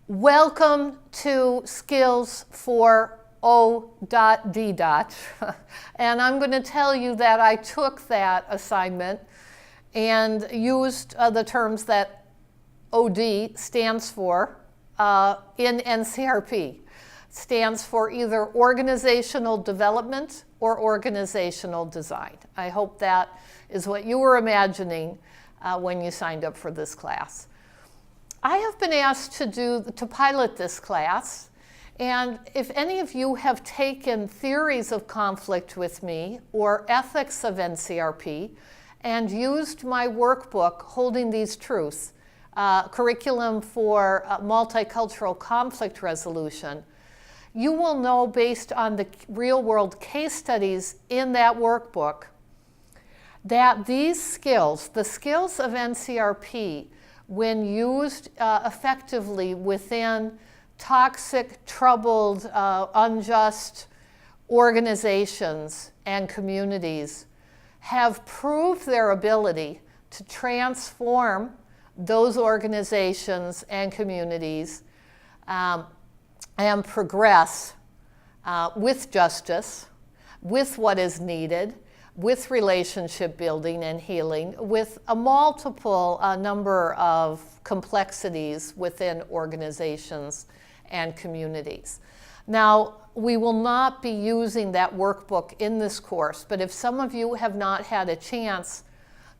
Welcome to Skills for O.D. And I'm going to tell you that I took that assignment and used the terms that OD stands for in NCRP. Stands for either organizational development or organizational design. I hope that is what you were imagining when you signed up for this class. I have been asked to pilot this class, and if any of you have taken theories of conflict with me or ethics of NCRP and used my workbook, Holding These Truths, curriculum for multicultural conflict resolution, you will know based on the real-world case studies in that workbook that these skills, the skills of NCRP, when used effectively within toxic, troubled, unjust organizations and communities, have proved their ability to transform those organizations and communities and progress with justice, with what is needed, with relationship building and healing, with a multiple number of complexities within organizations and communities. Now, we will not be using that workbook in this course, but if some of you have not had a chance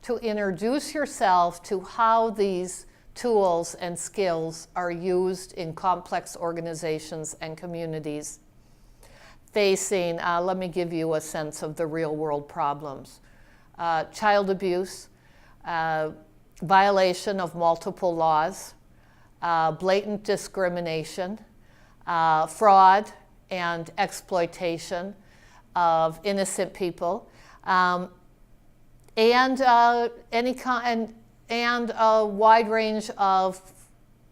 to introduce yourself to how these tools and skills are used in complex organizations and communities facing, let me give you a sense of the real world problems. Child abuse, violation of multiple laws, blatant discrimination, fraud and exploitation of innocent people, and a wide range of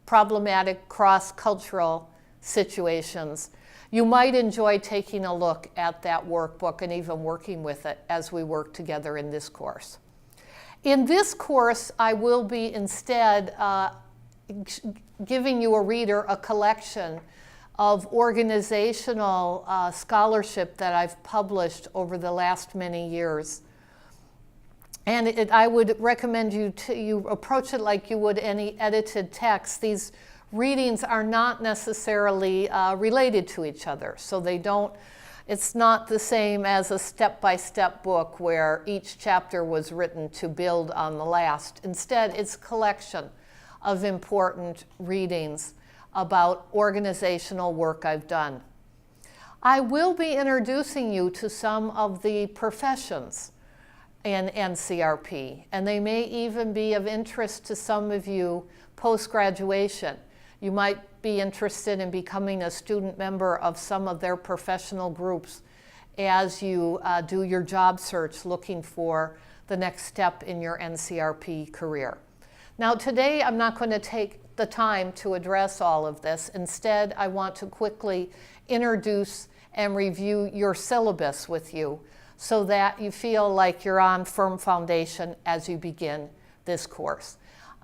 problematic cross-cultural situations. You might enjoy taking a look at that workbook and even working with it as we work together in this course. In this course, I will be instead giving you a reader a collection of organizational scholarship that I've published over the last many years. And I would recommend you approach it like you would any edited text. These readings are not necessarily related to each other, so it's not the same as a step-by-step book where each chapter was written to build on the last. Instead, it's a collection of important readings about organizational work I've done. I will be introducing you to some of the professions in NCRP, and they may even be of interest to some of you post-graduation. You might be interested in becoming a student member of some of their professional groups as you do your job search looking for the next step in your NCRP career. Now today I'm not going to take the time to address all of this. Instead, I want to quickly introduce and review your syllabus with you so that you feel like you're on firm foundation as you begin this course.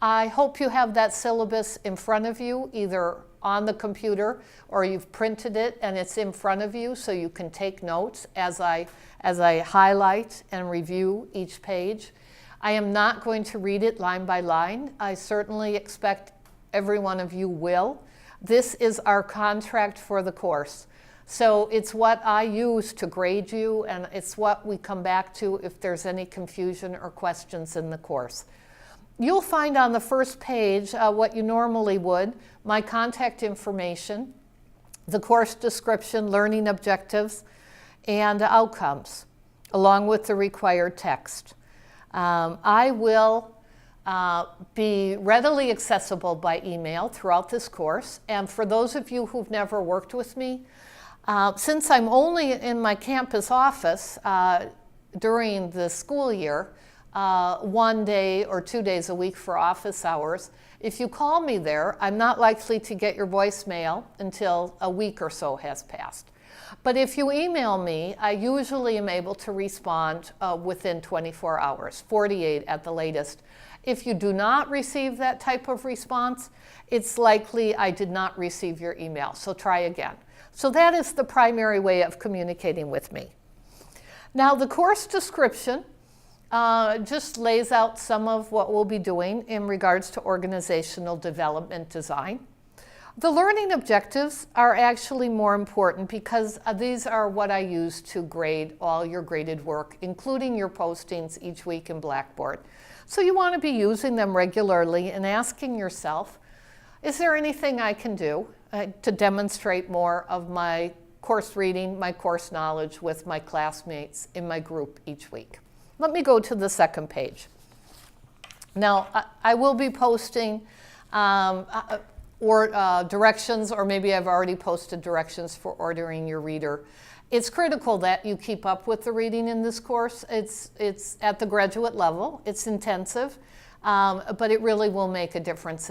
I hope you have that syllabus in front of you, either on the computer or you've printed it and it's in front of you so you can take notes as I highlight and review each page. I am not going to read it line by line. I certainly expect every one of you will. This is our contract for the course. So it's what I use to grade you, and it's what we come back to if there's any confusion or questions in the course. You'll find on the first page what you normally would, my contact information, the course description, learning objectives, and outcomes, along with the required text. I will be readily accessible by email throughout this course, and for those of you who've never worked with me, since I'm only in my campus office during the school year, 1 day or 2 days a week for office hours, if you call me there, I'm not likely to get your voicemail until a week or so has passed. But if you email me, I usually am able to respond within 24 hours, 48 at the latest. If you do not receive that type of response, it's likely I did not receive your email, so try again. So that is the primary way of communicating with me. Now, the course description just lays out some of what we'll be doing in regards to organizational development design. The learning objectives are actually more important because these are what I use to grade all your graded work, including your postings each week in Blackboard. So you want to be using them regularly and asking yourself, is there anything I can do to demonstrate more of my course reading, my course knowledge with my classmates in my group each week? Let me go to the second page. Now, I will be posting directions, or maybe I've already posted directions for ordering your reader. It's critical that you keep up with the reading in this course. It's at the graduate level, it's intensive, but it really will make a difference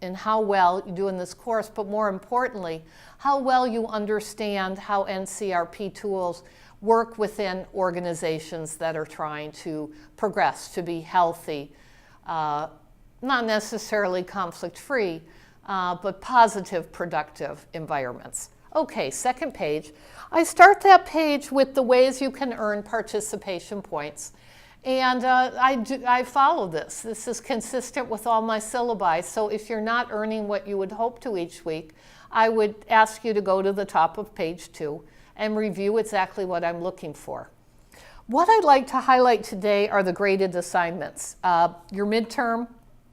in how well you do in this course, but more importantly, how well you understand how NCRP tools work within organizations that are trying to progress, to be healthy, not necessarily conflict-free, but positive, productive environments. Okay, second page. I start that page with the ways you can earn participation points. And I follow this. This is consistent with all my syllabi. So if you're not earning what you would hope to each week, I would ask you to go to the top of page 2 and review exactly what I'm looking for. What I'd like to highlight today are the graded assignments. Your midterm,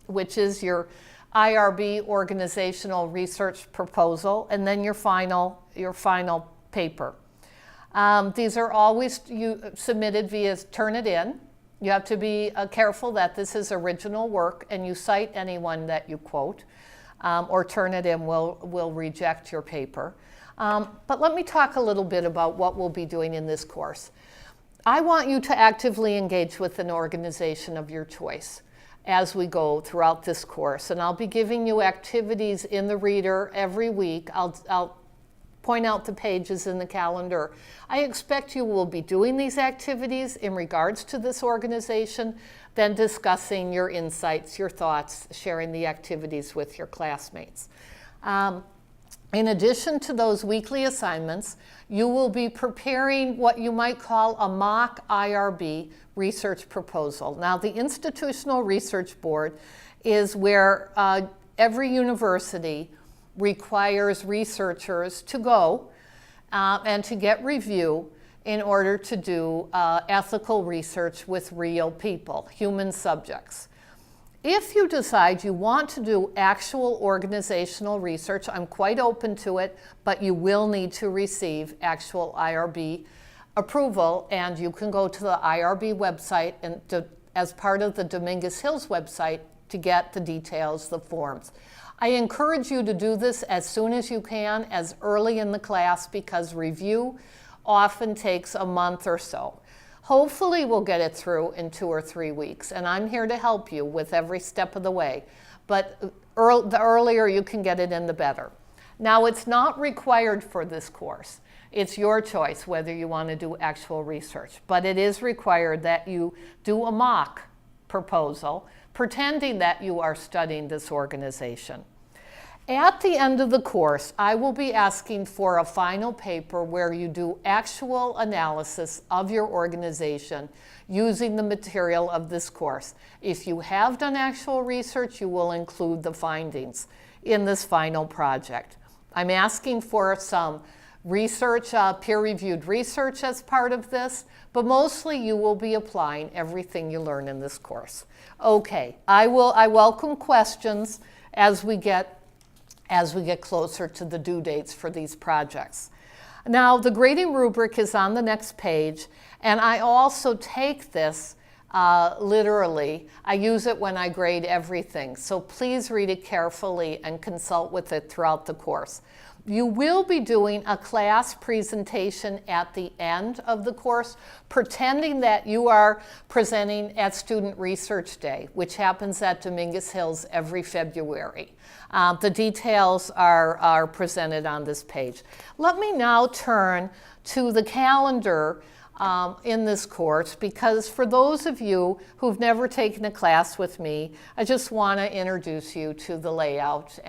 which is your IRB organizational research proposal, and then your final paper. These are always submitted via Turnitin. You have to be careful that this is original work and you cite anyone that you quote, or Turnitin will reject your paper. But let me talk a little bit about what we'll be doing in this course. I want you to actively engage with an organization of your choice as we go throughout this course. And I'll be giving you activities in the reader every week. I'll point out the pages in the calendar. I expect you will be doing these activities in regards to this organization, then discussing your insights, your thoughts, sharing the activities with your classmates. In addition to those weekly assignments, you will be preparing what you might call a mock IRB research proposal. Now, the Institutional Research Board is where every university requires researchers to go and to get review in order to do ethical research with real people, human subjects. If you decide you want to do actual organizational research, I'm quite open to it, but you will need to receive actual IRB approval, and you can go to the IRB website and as part of the Dominguez Hills website to get the details, the forms. I encourage you to do this as soon as you can, as early in the class, because review often takes a month or so. Hopefully we'll get it through in 2 or 3 weeks, and I'm here to help you with every step of the way. But the earlier you can get it in, the better. Now, it's not required for this course. It's your choice whether you want to do actual research, but it is required that you do a mock proposal, pretending that you are studying this organization. At the end of the course, I will be asking for a final paper where you do actual analysis of your organization using the material of this course. If you have done actual research, you will include the findings in this final project. I'm asking for some research, peer-reviewed research as part of this, but mostly you will be applying everything you learn in this course. Okay, I welcome questions as we get closer to the due dates for these projects. Now, the grading rubric is on the next page, and I also take this literally. I use it when I grade everything, so please read it carefully and consult with it throughout the course. You will be doing a class presentation at the end of the course, pretending that you are presenting at Student Research Day, which happens at Dominguez Hills every February. The details are presented on this page. Let me now turn to the calendar in this course, because for those of you who've never taken a class with me, I just want to introduce you to the layout,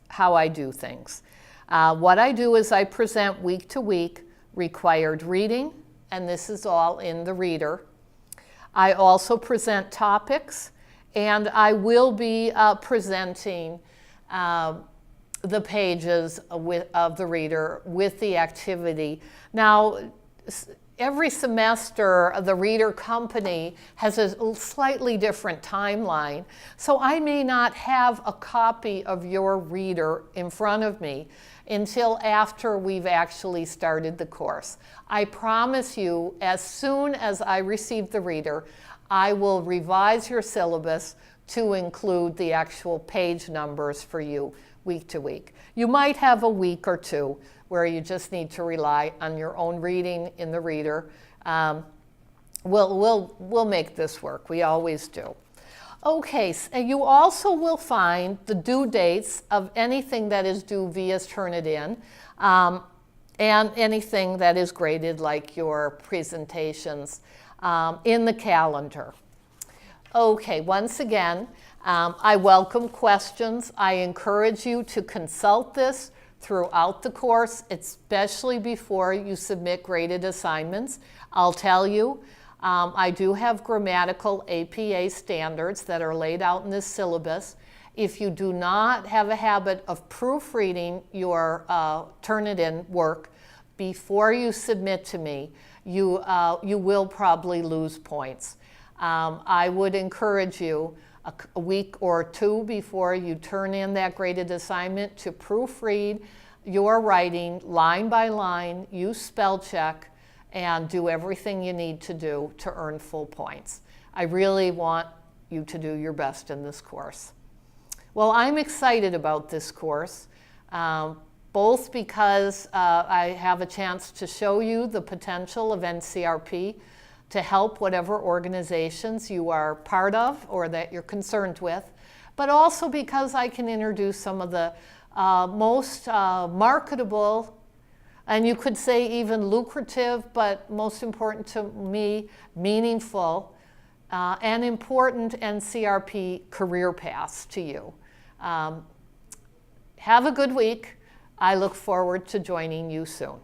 how I do things. What I do is I present week to week required reading, and this is all in the reader. I also present topics, and I will be presenting the pages of the reader with the activity. Now, every semester, the reader company has a slightly different timeline, so I may not have a copy of your reader in front of me until after we've actually started the course. I promise you, as soon as I receive the reader, I will revise your syllabus to include the actual page numbers for you week to week. You might have a week or two where you just need to rely on your own reading in the reader. We'll make this work. We always do. Okay, so you also will find the due dates of anything that is due via Turnitin, and anything that is graded like your presentations in the calendar. Okay, once again, I welcome questions. I encourage you to consult this throughout the course, especially before you submit graded assignments. I'll tell you, I do have grammatical APA standards that are laid out in this syllabus. If you do not have a habit of proofreading your Turnitin work before you submit to me, you will probably lose points. I would encourage you a week or two before you turn in that graded assignment to proofread your writing line by line, use spell check, and do everything you need to do to earn full points. I really want you to do your best in this course. Well, I'm excited about this course, both because I have a chance to show you the potential of NCRP to help whatever organizations you are part of or that you're concerned with, but also because I can introduce some of the most marketable, and you could say even lucrative, but most important to me, meaningful and important NCRP career paths to you. Have a good week. I look forward to joining you soon.